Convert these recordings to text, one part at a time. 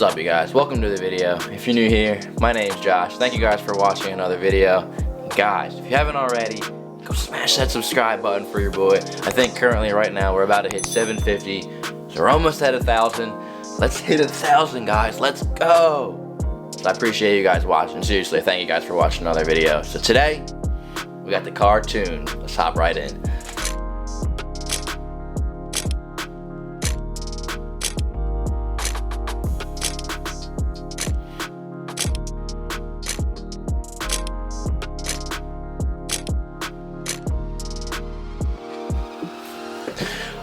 What's up, you guys? Welcome to the video. If you're new here, my name's Josh. Thank you guys for watching another video. Guys, if you haven't already, go smash that subscribe button for your boy. I think currently right now we're about to hit 750, so we're almost at 1,000. Let's hit 1,000, guys. Let's go. So I appreciate you guys watching. Seriously, thank you guys for watching another video. So today we got the car tuned. Let's hop right in.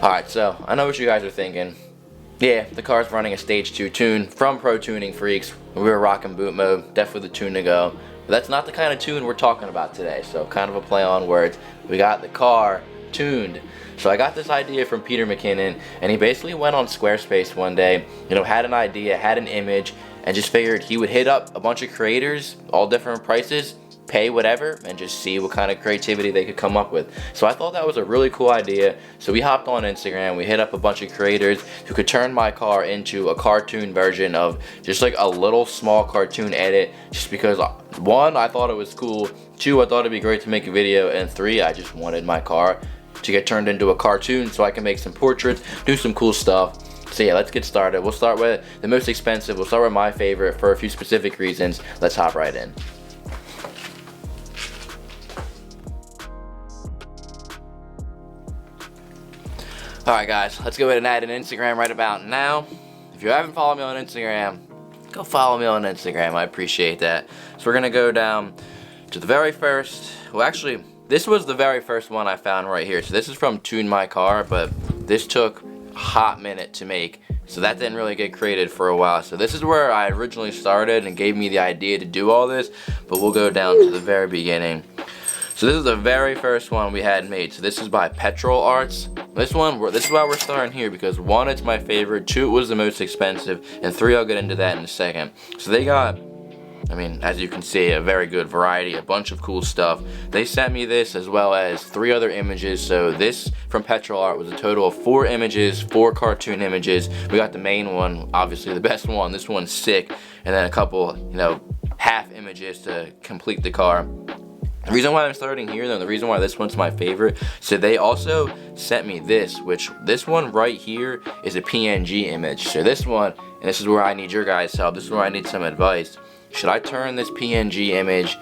Alright, so I know what you guys are thinking. Yeah, the car's running a stage 2 tune from Pro Tuning Freaks. We were rocking boot mode, definitely the tune to go. But that's not the kind of tune we're talking about today, so kind of a play on words. We got the car tuned. So I got this idea from Peter McKinnon, and he basically went on Squarespace one day, had an idea, had an image, and just figured he would hit up a bunch of creators, all different prices, pay whatever, and just see what kind of creativity they could come up with. So I thought that was a really cool idea. So we hopped on Instagram, we hit up a bunch of creators who could turn my car into a cartoon version of just like a little small cartoon edit, just because one, I thought it was cool, two, I thought it'd be great to make a video, and three, I just wanted my car to get turned into a cartoon so I can make some portraits, do some cool stuff. So yeah, let's get started. We'll start with the most expensive. We'll start with my favorite for a few specific reasons. Let's hop right in. Alright guys, let's go ahead and add an Instagram right about now. If you haven't followed me on Instagram, go follow me on Instagram. I appreciate that. So we're going to go down to the very first, well actually, this was the very first one I found right here. So this is from Tune My Car, but this took a hot minute to make. So that didn't really get created for a while. So this is where I originally started and gave me the idea to do all this. But we'll go down to the very beginning. So this is the very first one we had made. So this is by Petrol Arts. This is why we're starting here, because one, it's my favorite, two, it was the most expensive, and three, I'll get into that in a second. So they got, as you can see, a very good variety, a bunch of cool stuff. They sent me this as well as 3 other images. So this from Petrol Art was a total of 4 images, 4 cartoon images. We got the main one, obviously the best one. This one's sick, and then a couple, half images to complete the car. The reason why I'm starting here, though, the reason why this one's my favorite, so they also sent me this, which this one right here is a PNG image. So this one, and this is where I need your guys' help, this is where I need some advice. Should I turn this PNG image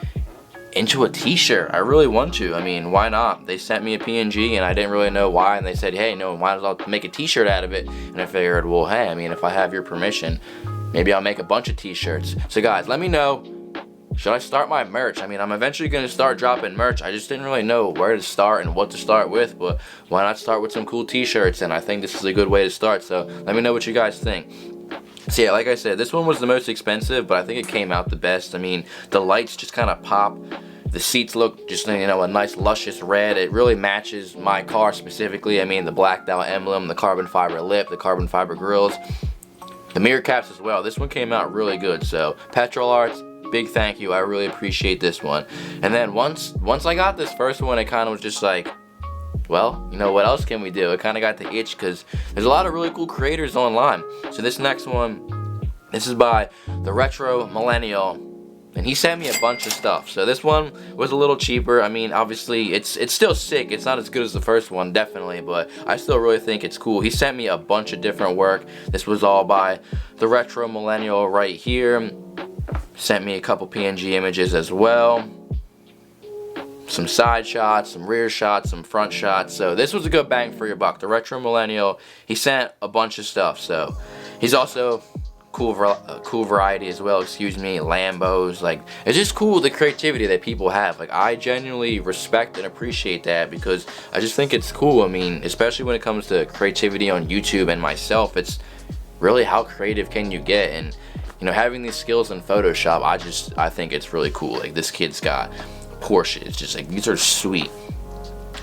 into a t-shirt? I really want to. Why not? They sent me a PNG and I didn't really know why, and they said, hey, no, might as well make a t-shirt out of it. And I figured, well, hey, if I have your permission, maybe I'll make a bunch of t-shirts. So guys, let me know. Should I start my merch? I'm eventually going to start dropping merch. I just didn't really know where to start and what to start with, but why not start with some cool t-shirts? And I think this is a good way to start, so let me know what you guys think. So yeah, like I said, this one was the most expensive, but I think it came out the best. The lights just kind of pop. The seats look just, a nice luscious red. It really matches my car specifically. The blacked out emblem, the carbon fiber lip, the carbon fiber grills, the mirror caps as well. This one came out really good, so Petrol Arts, big thank you. I really appreciate this one. And then once I got this first one, it kind of was just like, well, what else can we do? It kind of got the itch because there's a lot of really cool creators online. So this next one, this is by the Retro Millennial, and he sent me a bunch of stuff. So this one was a little cheaper. Obviously it's still sick. It's not as good as the first one, definitely, but I still really think it's cool. He sent me a bunch of different work. This was all by the Retro Millennial right here. Sent me a couple PNG images as well. Some side shots, some rear shots, some front shots. So this was a good bang for your buck. The Retro Millennial, he sent a bunch of stuff. So he's also cool variety as well, Lambos. It's just cool, the creativity that people have. I genuinely respect and appreciate that, because I just think it's cool. Especially when it comes to creativity on YouTube and myself, it's really how creative can you get. And having these skills in Photoshop, I think it's really cool. This kid's got Porsche. It's just these are sweet.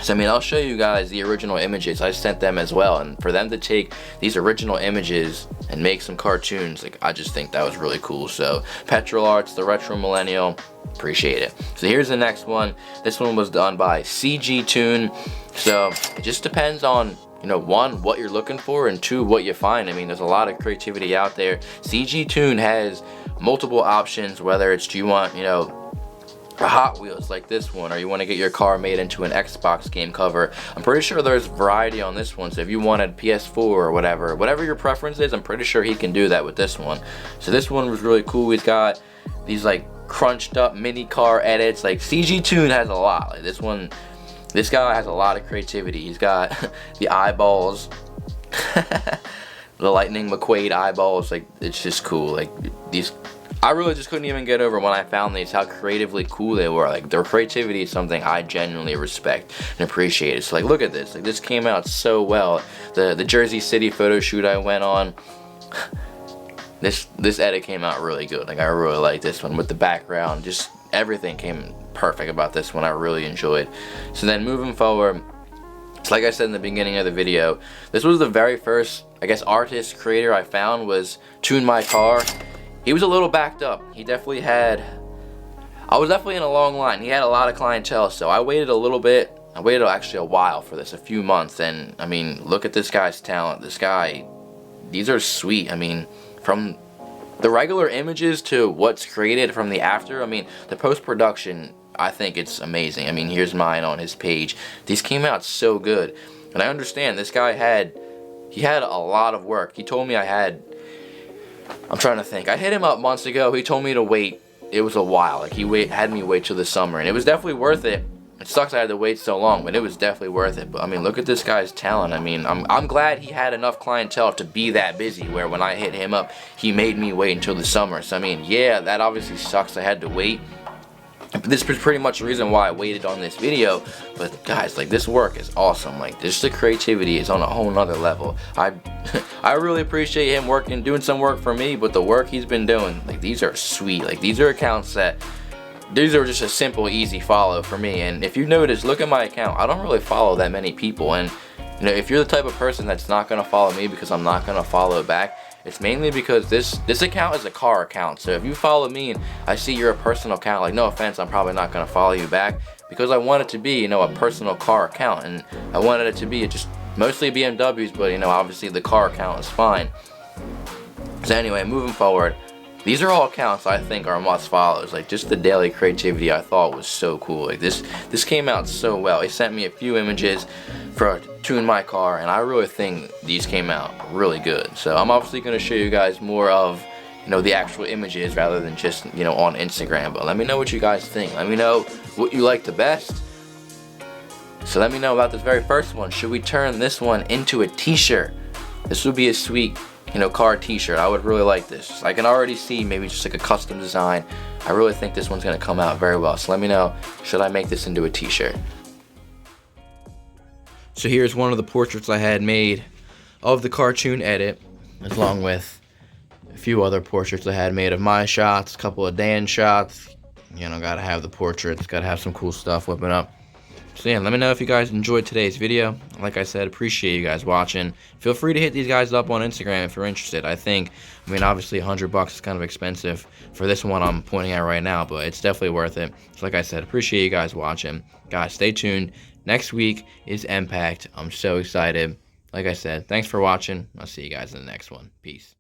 So I'll show you guys the original images. I sent them as well, and for them to take these original images and make some cartoons, I just think that was really cool. So Petrol Arts, the Retro Millennial, appreciate it. So here's the next one. This one was done by CG Tune. So it just depends on you know, one, what you're looking for, and two, what you find. I mean, there's a lot of creativity out there. CG-Tune has multiple options, whether it's, do you want, you know, a Hot Wheels like this one, or you want to get your car made into an Xbox game cover. I'm pretty sure there's variety on this one, so if you wanted PS4 or whatever your preference is, I'm pretty sure he can do that with this one. So this one was really cool. He's got these like crunched up mini car edits. Like CG-Tune has a lot. Like this guy has a lot of creativity. He's got the eyeballs, the Lightning McQuaid eyeballs. Like, it's just cool. Like, these, I really just couldn't even get over when I found these, how creatively cool they were. Like, their creativity is something I genuinely respect and appreciate. So like, look at this. Like, this came out so well. The Jersey City photo shoot I went on, this edit came out really good. Like, I really like this one with the background. Just everything came perfect about this one. I really enjoyed. So then moving forward, so like I said in the beginning of the video, this was the very first, I guess, artist creator I found was Tune My Car. He was a little backed up. He definitely had, I was definitely in a long line. He had a lot of clientele, so I waited a little bit. I waited actually a while for this, a few months, and I mean, look at this guy's talent. This guy, these are sweet. I mean, from the regular images to what's created from the after, I mean, the post-production, I think it's amazing. I mean, here's mine on his page. These came out so good. And I understand this guy had a lot of work. He told me I'm trying to think. I hit him up months ago. He told me to wait. It was a while. Like, he had me wait till the summer, and it was definitely worth it. It sucks I had to wait so long, but it was definitely worth it. But I mean, look at this guy's talent. I mean, I'm glad he had enough clientele to be that busy, where when I hit him up, he made me wait until the summer. So I mean, yeah, that obviously sucks I had to wait. This was pretty much the reason why I waited on this video. But guys, like, this work is awesome. Like, just the creativity is on a whole nother level. I really appreciate him doing some work for me, but the work he's been doing, like, these are sweet. Like, these are accounts that, these are just a simple, easy follow for me. And if you notice, look at my account. I don't really follow that many people. And you know, if you're the type of person that's not gonna follow me because I'm not gonna follow back, it's mainly because this account is a car account. So if you follow me and I see you're a personal account, like, no offense, I'm probably not gonna follow you back, because I want it to be, you know, a personal car account, and I wanted it to be just mostly BMWs, but you know, obviously the car account is fine. So anyway, moving forward, these are all accounts I think are must follows. Like, just the daily creativity I thought was so cool. Like, this came out so well. He sent me a few images for Tune My Car, and I really think these came out really good. So I'm obviously going to show you guys more of, you know, the actual images rather than just, you know, on Instagram. But let me know what you guys think. Let me know what you like the best. So let me know about this very first one. Should we turn this one into a t-shirt? This would be a sweet, you know, car t-shirt. I would really like this. I can already see maybe just like a custom design. I really think this one's gonna come out very well. So let me know, should I make this into a t-shirt? So here's one of the portraits I had made of the cartoon edit, along with a few other portraits I had made of my shots, a couple of Dan shots. You know, gotta have the portraits, gotta have some cool stuff whipping up. So yeah, let me know if you guys enjoyed today's video. Like I said, appreciate you guys watching. Feel free to hit these guys up on Instagram if you're interested. I mean, obviously $100 is kind of expensive for this one I'm pointing at right now, but it's definitely worth it. So like I said, appreciate you guys watching. Guys, stay tuned. Next week is Impact. I'm so excited. Like I said, thanks for watching. I'll see you guys in the next one. Peace.